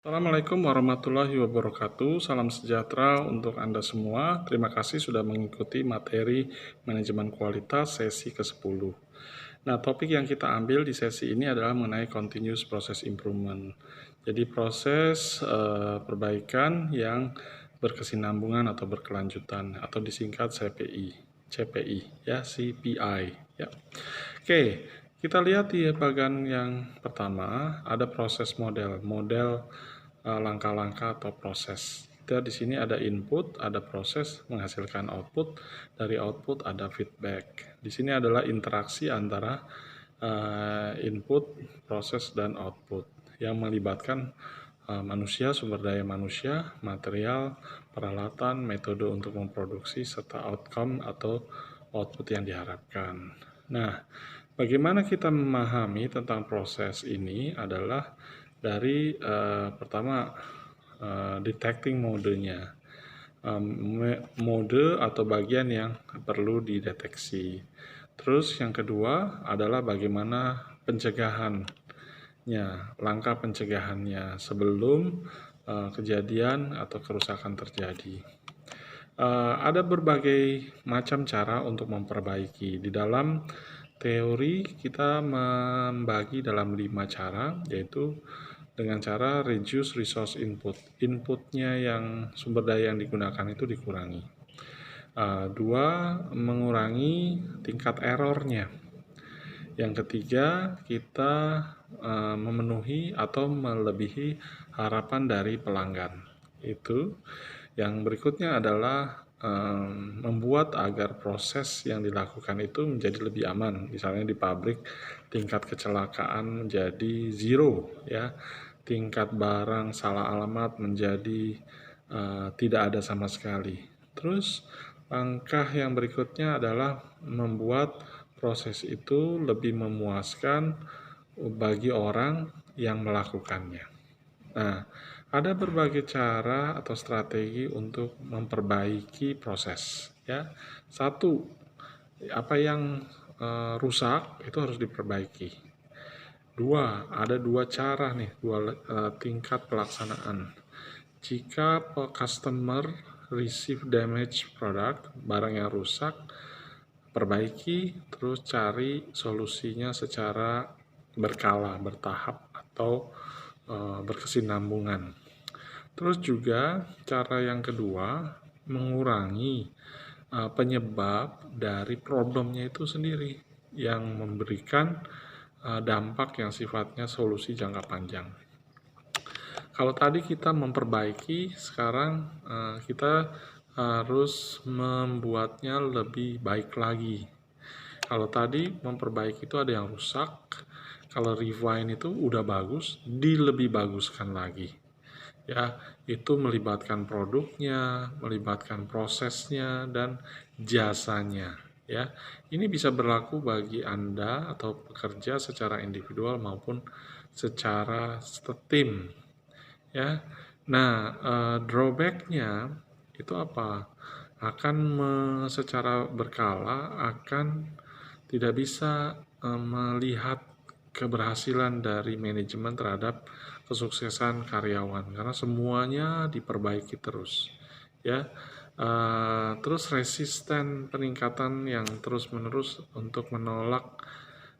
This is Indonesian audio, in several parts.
Assalamualaikum warahmatullahi wabarakatuh. Salam sejahtera untuk Anda semua. Terima kasih sudah mengikuti materi manajemen kualitas sesi ke-10. Nah, topik yang kita ambil di sesi ini adalah mengenai continuous process improvement. Jadi proses perbaikan yang berkesinambungan atau berkelanjutan atau disingkat CPI ya, CPI ya. Oke, kita lihat di bagian yang pertama ada proses model langkah-langkah atau proses. Kita di sini ada input, ada proses menghasilkan output, dari output ada feedback. Di sini adalah interaksi antara input, proses, dan output yang melibatkan manusia, sumber daya manusia, material, peralatan, metode untuk memproduksi, serta outcome atau output yang diharapkan. Nah, bagaimana kita memahami tentang proses ini adalah dari pertama detecting modenya, mode atau bagian yang perlu dideteksi. Terus yang kedua adalah bagaimana pencegahannya, langkah pencegahannya sebelum kejadian atau kerusakan terjadi. Ada berbagai macam cara untuk memperbaiki. Di dalam teori kita membagi dalam 5 cara, yaitu dengan cara reduce resource input. Inputnya yang sumber daya yang digunakan itu dikurangi. 2, mengurangi tingkat errornya. Yang ketiga, kita memenuhi atau melebihi harapan dari pelanggan. Itu. Yang berikutnya adalah membuat agar proses yang dilakukan itu menjadi lebih aman. Misalnya di pabrik tingkat kecelakaan menjadi zero, ya, tingkat barang salah alamat menjadi tidak ada sama sekali. Terus langkah yang berikutnya adalah membuat proses itu lebih memuaskan bagi orang yang melakukannya. Nah, ada berbagai cara atau strategi untuk memperbaiki proses. Ya, satu, apa yang rusak itu harus diperbaiki. Dua, ada dua cara nih, dua tingkat pelaksanaan. Jika customer receive damage product, barang yang rusak, perbaiki, terus cari solusinya secara berkala, bertahap, atau berkesinambungan. Terus juga cara yang kedua, mengurangi penyebab dari problemnya itu sendiri yang memberikan dampak yang sifatnya solusi jangka panjang. Kalau tadi kita memperbaiki, sekarang kita harus membuatnya lebih baik lagi. Kalau tadi memperbaiki itu ada yang rusak, kalau refine itu udah bagus, dilebih baguskan lagi. Ya, itu melibatkan produknya, melibatkan prosesnya, dan jasanya. Ya, ini bisa berlaku bagi Anda atau pekerja secara individual maupun secara tim. Ya, nah drawback-nya itu apa? Secara berkala akan tidak bisa melihat keberhasilan dari manajemen terhadap kesuksesan karyawan karena semuanya diperbaiki terus, ya. Terus resisten peningkatan yang terus-menerus untuk menolak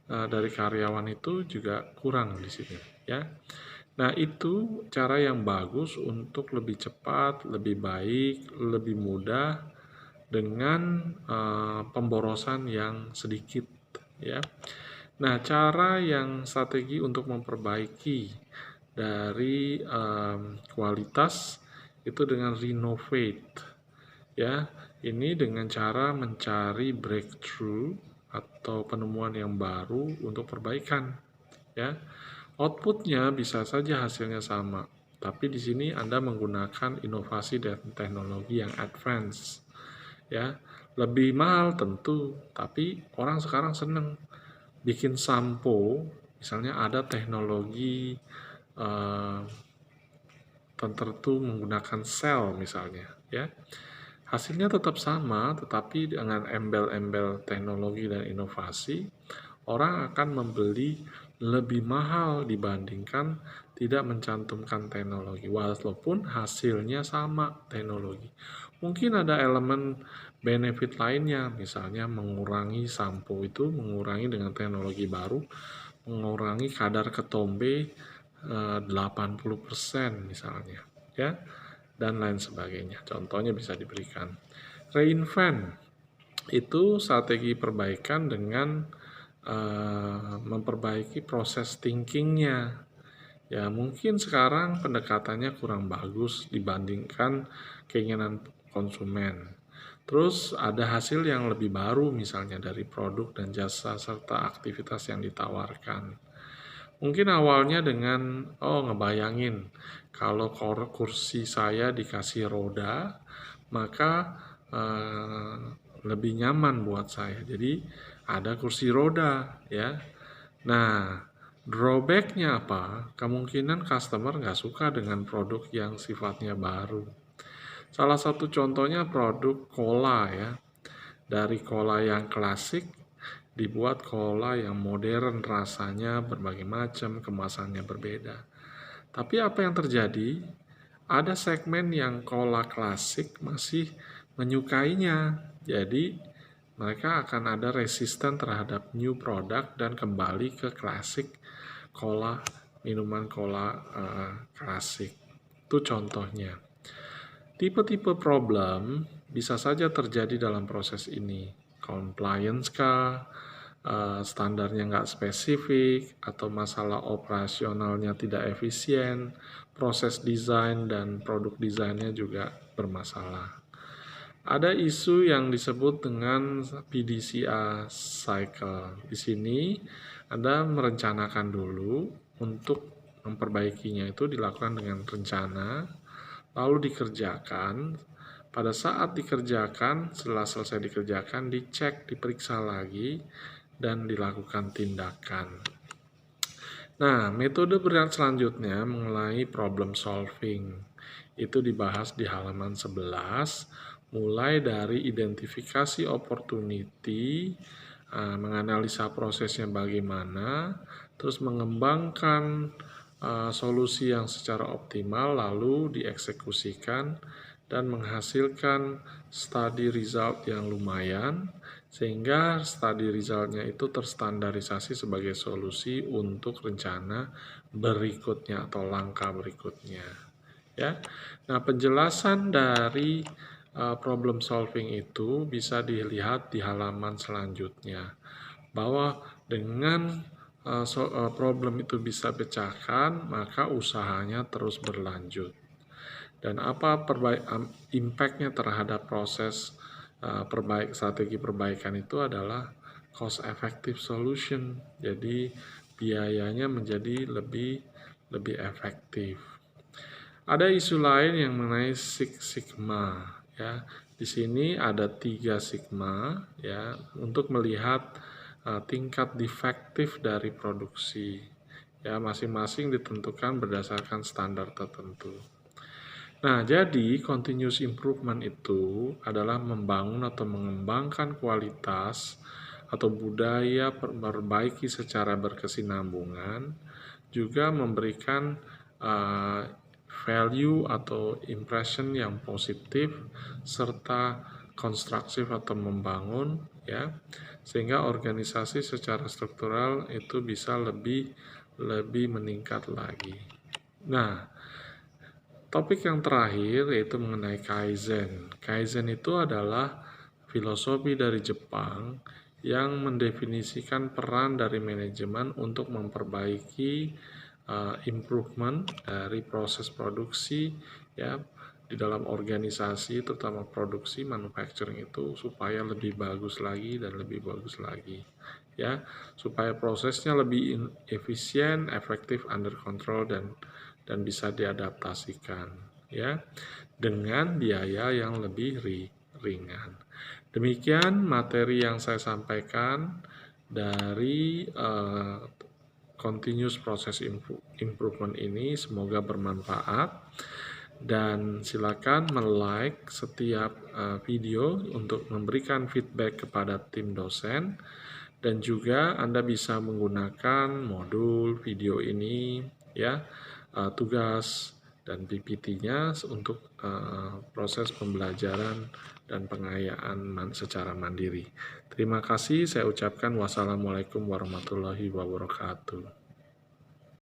dari karyawan itu juga kurang di sini, ya. Nah, itu cara yang bagus untuk lebih cepat, lebih baik, lebih mudah dengan pemborosan yang sedikit, ya. Nah, cara yang strategi untuk memperbaiki dari kualitas itu dengan renovate, ya. Ini dengan cara mencari breakthrough atau penemuan yang baru untuk perbaikan, ya. Outputnya bisa saja hasilnya sama, tapi di sini Anda menggunakan inovasi dan teknologi yang advance, ya. Lebih mahal tentu, tapi orang sekarang seneng bikin sampo, misalnya ada teknologi tertentu menggunakan sel misalnya, ya. Hasilnya tetap sama, tetapi dengan embel-embel teknologi dan inovasi, orang akan membeli lebih mahal dibandingkan tidak mencantumkan teknologi, walaupun hasilnya sama teknologi. Mungkin ada elemen benefit lainnya, misalnya mengurangi sampo itu, mengurangi dengan teknologi baru, mengurangi kadar ketombe 80% misalnya, ya, dan lain sebagainya. Contohnya bisa diberikan. Reinvent itu strategi perbaikan dengan memperbaiki proses thinkingnya. Ya, mungkin sekarang pendekatannya kurang bagus dibandingkan keinginan konsumen. Terus ada hasil yang lebih baru misalnya dari produk dan jasa serta aktivitas yang ditawarkan. Mungkin awalnya dengan, ngebayangin kalau kursi saya dikasih roda, maka lebih nyaman buat saya. Jadi ada kursi roda ya. Nah, drawback-nya apa? Kemungkinan customer nggak suka dengan produk yang sifatnya baru. Salah satu contohnya produk cola ya. Dari cola yang klasik dibuat cola yang modern, rasanya berbagai macam, kemasannya berbeda. Tapi apa yang terjadi? Ada segmen yang cola klasik masih menyukainya. Jadi mereka akan ada resisten terhadap new product dan kembali ke klasik cola, minuman cola klasik. Itu contohnya. Tipe-tipe problem bisa saja terjadi dalam proses ini. Compliance kah, standarnya nggak spesifik, atau masalah operasionalnya tidak efisien, proses desain dan produk desainnya juga bermasalah. Ada isu yang disebut dengan PDCA cycle. Di sini Anda merencanakan dulu untuk memperbaikinya itu dilakukan dengan rencana, lalu dikerjakan. Pada saat dikerjakan, setelah selesai dikerjakan, dicek, diperiksa lagi, dan dilakukan tindakan. Nah, metode berat selanjutnya mengenai problem solving. Itu dibahas di halaman 11, mulai dari identifikasi opportunity, menganalisa prosesnya bagaimana, terus mengembangkan solusi yang secara optimal, lalu dieksekusikan dan menghasilkan study result yang lumayan, sehingga study resultnya itu terstandarisasi sebagai solusi untuk rencana berikutnya atau langkah berikutnya. Ya, nah penjelasan dari problem solving itu bisa dilihat di halaman selanjutnya, bahwa dengan problem itu bisa pecahkan, maka usahanya terus berlanjut. Dan apa impact-nya terhadap proses strategi perbaikan itu adalah cost effective solution. Jadi biayanya menjadi lebih efektif. Ada isu lain yang mengenai Six Sigma ya. Di sini ada 3 sigma ya untuk melihat tingkat defektif dari produksi. Ya, masing-masing ditentukan berdasarkan standar tertentu. Nah, jadi continuous improvement itu adalah membangun atau mengembangkan kualitas atau budaya memperbaiki secara berkesinambungan, juga memberikan value atau impression yang positif serta konstruktif atau membangun ya, sehingga organisasi secara struktural itu bisa lebih meningkat lagi. Nah, topik yang terakhir yaitu mengenai Kaizen. Kaizen itu adalah filosofi dari Jepang yang mendefinisikan peran dari manajemen untuk memperbaiki improvement dari proses produksi ya di dalam organisasi, terutama produksi manufacturing itu supaya lebih bagus lagi dan lebih bagus lagi ya, supaya prosesnya lebih efisien, efektif, under control dan bisa diadaptasikan ya dengan biaya yang lebih ringan. Demikian materi yang saya sampaikan dari continuous process improvement ini, semoga bermanfaat, dan silakan like setiap video untuk memberikan feedback kepada tim dosen, dan juga Anda bisa menggunakan modul video ini ya tugas dan PPT-nya untuk proses pembelajaran dan pengayaan secara mandiri. Terima kasih, saya ucapkan wassalamualaikum warahmatullahi wabarakatuh.